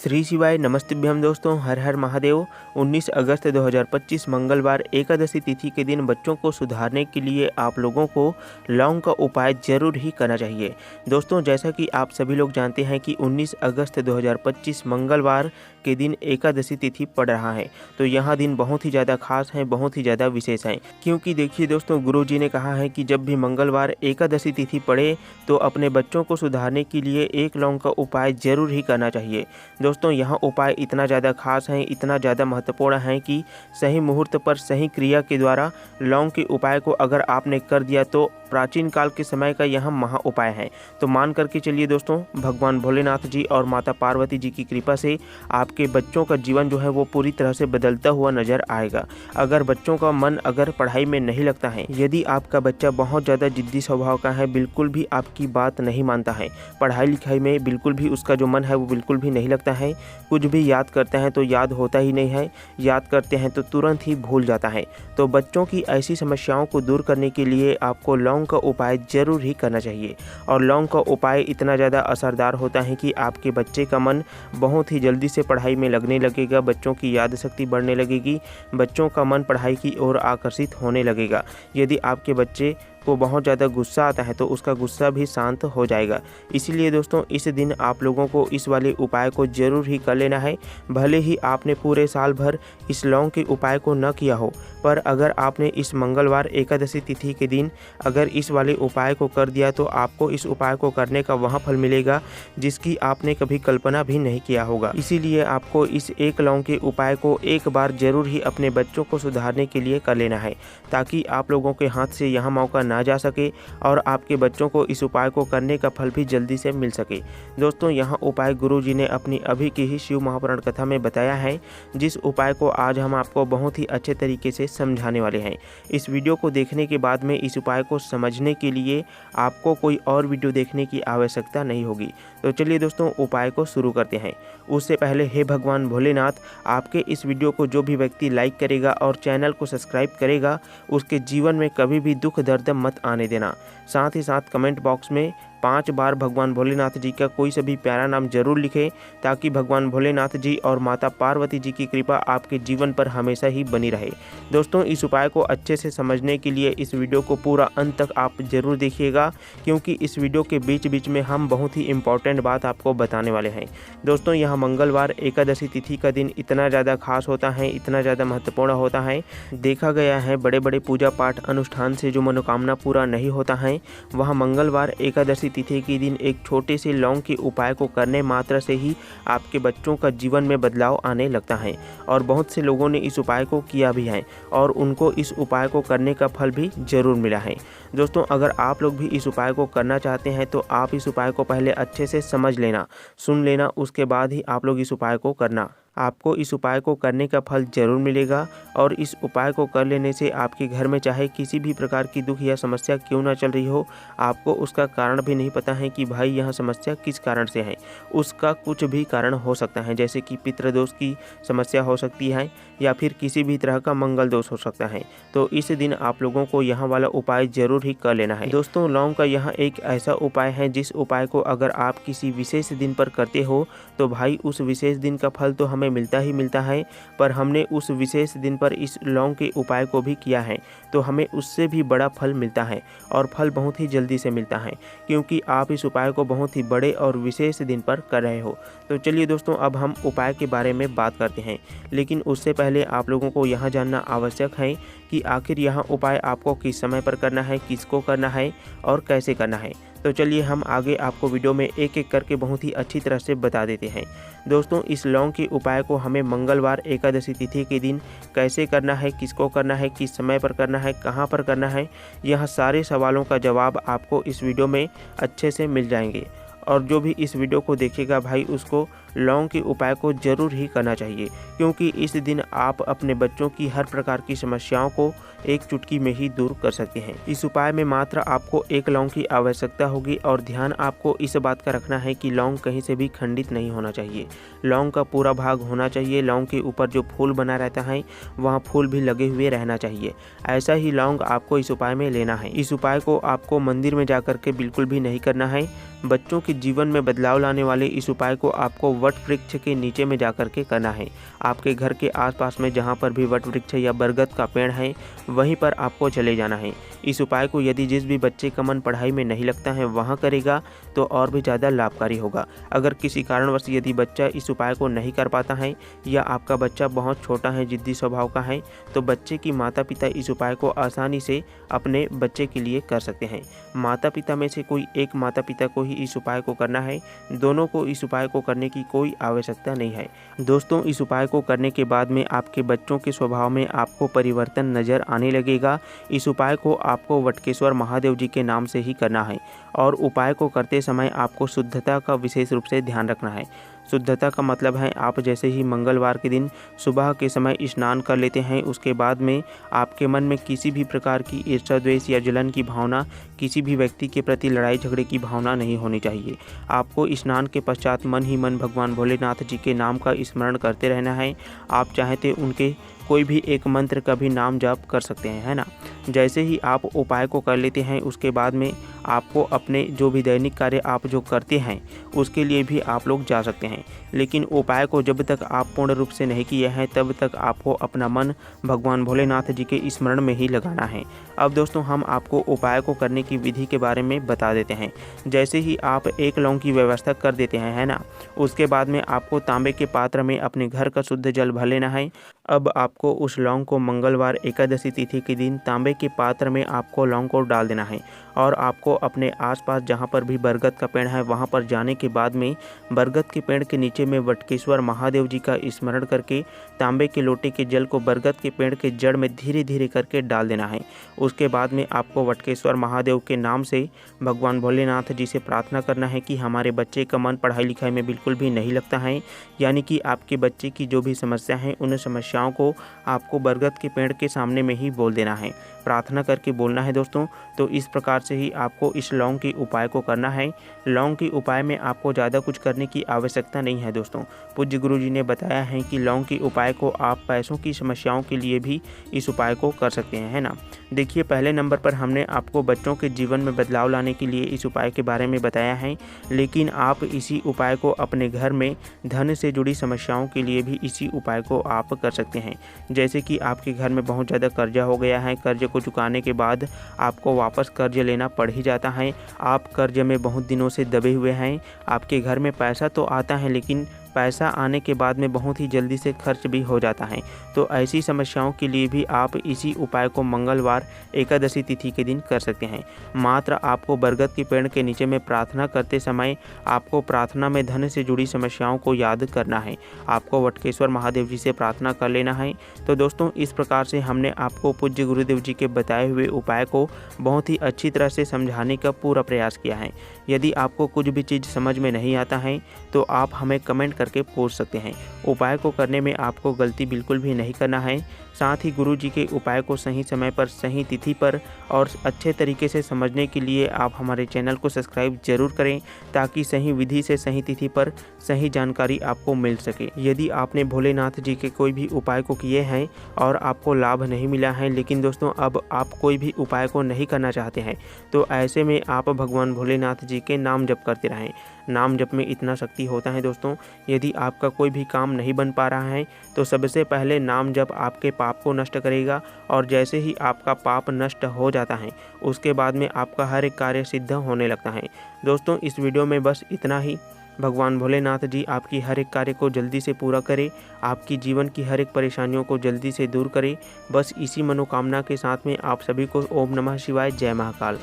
श्री शिवाय नमस्तेभ्यम दोस्तों, हर हर महादेव। 19 अगस्त 2025 मंगलवार एकादशी तिथि के दिन बच्चों को सुधारने के लिए आप लोगों को लौंग का उपाय जरूर ही करना चाहिए। दोस्तों, जैसा कि आप सभी लोग जानते हैं कि 19 अगस्त 2025 मंगलवार के दिन एकादशी तिथि पड़ रहा है, तो यह दिन बहुत ही ज़्यादा खास है, बहुत ही ज़्यादा विशेष है। क्योंकि देखिए दोस्तों, गुरु जी ने कहा है कि जब भी मंगलवार एकादशी तिथि पड़े तो अपने बच्चों को सुधारने के लिए एक लौंग का उपाय जरूर ही करना चाहिए। दोस्तों, यह उपाय इतना ज़्यादा खास है, इतना ज़्यादा महत्वपूर्ण है कि सही मुहूर्त पर सही क्रिया के द्वारा लौंग के उपाय को अगर आपने कर दिया तो प्राचीन काल के समय का यह महा उपाय है। तो मान करके चलिए दोस्तों, भगवान भोलेनाथ जी और माता पार्वती जी की कृपा से आपके बच्चों का जीवन जो है वो पूरी तरह से बदलता हुआ नजर आएगा। अगर बच्चों का मन अगर पढ़ाई में नहीं लगता है, यदि आपका बच्चा बहुत ज़्यादा जिद्दी स्वभाव का है, बिल्कुल भी आपकी बात नहीं मानता है, पढ़ाई लिखाई में बिल्कुल भी उसका जो मन है वो बिल्कुल भी नहीं लगता है, कुछ भी याद करते हैं तो याद होता ही नहीं है, याद करते हैं तो तुरंत ही भूल जाता है, तो बच्चों की ऐसी समस्याओं को दूर करने के लिए आपको लौंग का उपाय जरूर ही करना चाहिए। और लौंग का उपाय इतना ज़्यादा असरदार होता है कि आपके बच्चे का मन बहुत ही जल्दी से पढ़ाई में लगने लगेगा, बच्चों की याद शक्ति बढ़ने लगेगी, बच्चों का मन पढ़ाई की ओर आकर्षित होने लगेगा। यदि आपके बच्चे को बहुत ज़्यादा गुस्सा आता है तो उसका गुस्सा भी शांत हो जाएगा। इसीलिए दोस्तों, इस दिन आप लोगों को इस वाले उपाय को जरूर ही कर लेना है। भले ही आपने पूरे साल भर इस लौंग के उपाय को न किया हो, पर अगर आपने इस मंगलवार एकादशी तिथि के दिन अगर इस वाले उपाय को कर दिया तो आपको इस उपाय को करने का वह फल मिलेगा जिसकी आपने कभी कल्पना भी नहीं किया होगा। इसीलिए आपको इस एक लौंग के उपाय को एक बार जरूर ही अपने बच्चों को सुधारने के लिए कर लेना है, ताकि आप लोगों के हाथ से यह मौका ना जा सके और आपके बच्चों को इस उपाय को करने का फल भी जल्दी से मिल सके। दोस्तों, यह उपाय गुरु जी ने अपनी अभी की ही शिव महापुराण कथा में बताया है, जिस उपाय को आज हम आपको बहुत ही अच्छे तरीके से समझाने वाले हैं। इस वीडियो को देखने के बाद में इस उपाय को समझने के लिए आपको कोई और वीडियो देखने की आवश्यकता नहीं होगी। तो चलिए दोस्तों, उपाय को शुरू करते हैं। उससे पहले हे भगवान भोलेनाथ, आपके इस वीडियो को जो भी व्यक्ति लाइक करेगा और चैनल को सब्सक्राइब करेगा, उसके जीवन में कभी भी दुख दर्द मत आने देना। साथ ही साथ कमेंट बॉक्स में 5 बार भगवान भोलेनाथ जी का कोई सा भी प्यारा नाम जरूर लिखें, ताकि भगवान भोलेनाथ जी और माता पार्वती जी की कृपा आपके जीवन पर हमेशा ही बनी रहे। दोस्तों, इस उपाय को अच्छे से समझने के लिए इस वीडियो को पूरा अंत तक आप जरूर देखिएगा, क्योंकि इस वीडियो के बीच बीच में हम बहुत ही इम्पोर्टेंट बात आपको बताने वाले हैं। दोस्तों, यह मंगलवार एकादशी तिथि का दिन इतना ज़्यादा खास होता है, इतना ज़्यादा महत्वपूर्ण होता है। देखा गया है बड़े बड़े पूजा पाठ अनुष्ठान से जो मनोकामना पूरा नहीं होता है, वह मंगलवार एकादशी तिथि के दिन एक छोटे से लौंग के उपाय को करने मात्र से ही आपके बच्चों का जीवन में बदलाव आने लगता है। और बहुत से लोगों ने इस उपाय को किया भी है और उनको इस उपाय को करने का फल भी जरूर मिला है। दोस्तों, अगर आप लोग भी इस उपाय को करना चाहते हैं तो आप इस उपाय को पहले अच्छे से समझ लेना, सुन लेना, उसके बाद ही आप लोग इस उपाय को करना। आपको इस उपाय को करने का फल जरूर मिलेगा। और इस उपाय को कर लेने से आपके घर में चाहे किसी भी प्रकार की दुख या समस्या क्यों ना चल रही हो, आपको उसका कारण भी नहीं पता है कि भाई यह समस्या किस कारण से है, उसका कुछ भी कारण हो सकता है, जैसे कि पितृदोष की समस्या हो सकती है या फिर किसी भी तरह का मंगल दोष हो सकता है। तो इस दिन आप लोगों को यह वाला उपाय जरूर ही कर लेना है। दोस्तों, लौंग का यह एक ऐसा उपाय है जिस उपाय को अगर आप किसी विशेष दिन पर करते हो तो भाई उस विशेष दिन का फल तो हमें मिलता ही मिलता है, पर हमने उस विशेष दिन पर इस लौंग के उपाय को भी किया है तो हमें उससे भी बड़ा फल मिलता है, और फल बहुत ही जल्दी से मिलता है, क्योंकि आप इस उपाय को बहुत ही बड़े और विशेष दिन पर कर रहे हो। तो चलिए दोस्तों, अब हम उपाय के बारे में बात करते हैं, लेकिन उससे पहले आप लोगों को यह जानना आवश्यक है कि आखिर यह उपाय आपको किस समय पर करना है, किसको करना है और कैसे करना है। तो चलिए हम आगे आपको वीडियो में एक एक करके बहुत ही अच्छी तरह से बता देते हैं। दोस्तों, इस लौंग के उपाय को हमें मंगलवार एकादशी तिथि के दिन कैसे करना है, किसको करना है, किस समय पर करना है, कहां पर करना है, यह सारे सवालों का जवाब आपको इस वीडियो में अच्छे से मिल जाएंगे। और जो भी इस वीडियो को देखेगा भाई, उसको लौंग के उपाय को जरूर ही करना चाहिए, क्योंकि इस दिन आप अपने बच्चों की हर प्रकार की समस्याओं को एक चुटकी में ही दूर कर सकते हैं। इस उपाय में मात्र आपको एक लौंग की आवश्यकता होगी, और ध्यान आपको इस बात का रखना है कि लौंग कहीं से भी खंडित नहीं होना चाहिए, लौंग का पूरा भाग होना चाहिए। लौंग के ऊपर जो फूल बना रहता है वहाँ फूल भी लगे हुए रहना चाहिए। ऐसा ही लौंग आपको इस उपाय में लेना है। इस उपाय को आपको मंदिर में जाकर के बिल्कुल भी नहीं करना है। बच्चों के जीवन में बदलाव लाने वाले इस उपाय को आपको वट वृक्ष के नीचे में जाकर के करना है। आपके घर के आसपास में जहाँ पर भी वट वृक्ष या बरगद का पेड़ है वहीं पर आपको चले जाना है। इस उपाय को यदि जिस भी बच्चे का मन पढ़ाई में नहीं लगता है वहाँ करेगा तो और भी ज़्यादा लाभकारी होगा। अगर किसी कारणवश यदि बच्चा इस उपाय को नहीं कर पाता है या आपका बच्चा बहुत छोटा है, जिद्दी स्वभाव का है, तो बच्चे की माता पिता इस उपाय को आसानी से अपने बच्चे के लिए कर सकते हैं। माता पिता में से कोई एक माता पिता को ही इस उपाय को करना है, दोनों को इस उपाय को करने की कोई आवश्यकता नहीं है। दोस्तों, इस उपाय को करने के बाद में आपके बच्चों के स्वभाव में आपको परिवर्तन नज़र आने लगेगा। इस उपाय को आपको वटकेश्वर महादेव जी के नाम से ही करना है और उपाय को करते समय आपको शुद्धता का विशेष रूप से ध्यान रखना है। शुद्धता का मतलब है आप जैसे ही मंगलवार के दिन सुबह के समय स्नान कर लेते हैं, उसके बाद में आपके मन में किसी भी प्रकार की ईर्ष्या, द्वेष या जलन की भावना, किसी भी व्यक्ति के प्रति लड़ाई झगड़े की भावना नहीं होनी चाहिए। आपको स्नान के पश्चात मन ही मन भगवान भोलेनाथ जी के नाम का स्मरण करते रहना है। आप चाहें तो उनके कोई भी एक मंत्र का भी नाम जाप कर सकते हैं, है ना। जैसे ही आप उपाय को कर लेते हैं उसके बाद में आपको अपने जो भी दैनिक कार्य आप जो करते हैं उसके लिए भी आप लोग जा सकते हैं। लेकिन उपाय को जब तक आप पूर्ण रूप से नहीं किए हैं तब तक आपको अपना मन भगवान भोलेनाथ जी के स्मरण में ही लगाना है। अब दोस्तों, हम आपको उपाय को करने की विधि के बारे में बता देते हैं। जैसे ही आप एक लौंग की व्यवस्था कर देते हैं, है ना, उसके बाद में आपको तांबे के पात्र में अपने घर का शुद्ध जल भर लेना है। अब आपको उस लौंग को मंगलवार एकादशी तिथि के दिन तांबे के पात्र में आपको लौंग को डाल देना है और आपको अपने आसपास जहाँ पर भी बरगद का पेड़ है वहाँ पर जाने के बाद में बरगद के पेड़ के नीचे में वटकेश्वर महादेव जी का स्मरण करके तांबे के लोटे के जल को बरगद के पेड़ के जड़ में धीरे धीरे करके डाल देना है। उसके बाद में आपको वटकेश्वर महादेव के नाम से भगवान भोलेनाथ जी से प्रार्थना करना है कि हमारे बच्चे का मन पढ़ाई लिखाई में बिल्कुल भी नहीं लगता है, यानी कि आपके बच्चे की जो भी समस्या है उन समस्याओं को आपको बरगद के पेड़ के सामने में ही बोल देना है, प्रार्थना करके बोलना है दोस्तों। तो इस प्रकार से ही आपको इस लौंग के उपाय को करना है। लौंग के उपाय में आपको ज़्यादा कुछ करने की आवश्यकता नहीं है दोस्तों। पूज्य गुरु जी ने बताया है कि लौंग के उपाय को आप पैसों की समस्याओं के लिए भी इस उपाय को कर सकते हैं, है ना। देखिए, पहले नंबर पर हमने आपको बच्चों के जीवन में बदलाव लाने के लिए इस उपाय के बारे में बताया है, लेकिन आप इसी उपाय को अपने घर में धन से जुड़ी समस्याओं के लिए भी इसी उपाय को आप कर सकते हैं। जैसे कि आपके घर में बहुत ज़्यादा कर्जा हो गया है, कर्ज को चुकाने के बाद आपको वापस कर्ज लेना पड़ ही जाता है, आप कर्ज में बहुत दिनों से दबे हुए हैं, आपके घर में पैसा तो आता है लेकिन पैसा आने के बाद में बहुत ही जल्दी से खर्च भी हो जाता है। तो ऐसी समस्याओं के लिए भी आप इसी उपाय को मंगलवार एकादशी तिथि के दिन कर सकते हैं। मात्र आपको बरगद के पेड़ के नीचे में प्रार्थना करते समय आपको प्रार्थना में धन से जुड़ी समस्याओं को याद करना है। आपको वटकेश्वर महादेव जी से प्रार्थना कर लेना है। तो दोस्तों, इस प्रकार से हमने आपको पूज्य गुरुदेव जी के बताए हुए उपाय को बहुत ही अच्छी तरह से समझाने का पूरा प्रयास किया है। यदि आपको कुछ भी चीज़ समझ में नहीं आता है तो आप हमें कमेंट करके पूछ सकते हैं। उपाय को करने में आपको गलती बिल्कुल भी नहीं करना है। साथ ही गुरु जी के उपाय को सही समय पर, सही तिथि पर और अच्छे तरीके से समझने के लिए आप हमारे चैनल को सब्सक्राइब जरूर करें, ताकि सही विधि से सही तिथि पर सही जानकारी आपको मिल सके। यदि आपने भोलेनाथ जी के कोई भी उपाय को किए हैं और आपको लाभ नहीं मिला है, लेकिन दोस्तों अब आप कोई भी उपाय को नहीं करना चाहते हैं, तो ऐसे में आप भगवान भोलेनाथ जी के नाम जप करते रहें। नाम जप में इतना शक्ति होता है दोस्तों। यदि आपका कोई भी काम नहीं बन पा रहा है तो सबसे पहले नाम जप आपके पाप को नष्ट करेगा, और जैसे ही आपका पाप नष्ट हो जाता है उसके बाद में आपका हर एक कार्य सिद्ध होने लगता है। दोस्तों, इस वीडियो में बस इतना ही। भगवान भोलेनाथ जी आपकी हर एक कार्य को जल्दी से पूरा करे, आपकी जीवन की हर एक परेशानियों को जल्दी से दूर करे। बस इसी मनोकामना के साथ में आप सभी को ओम नमः शिवाय, जय महाकाल।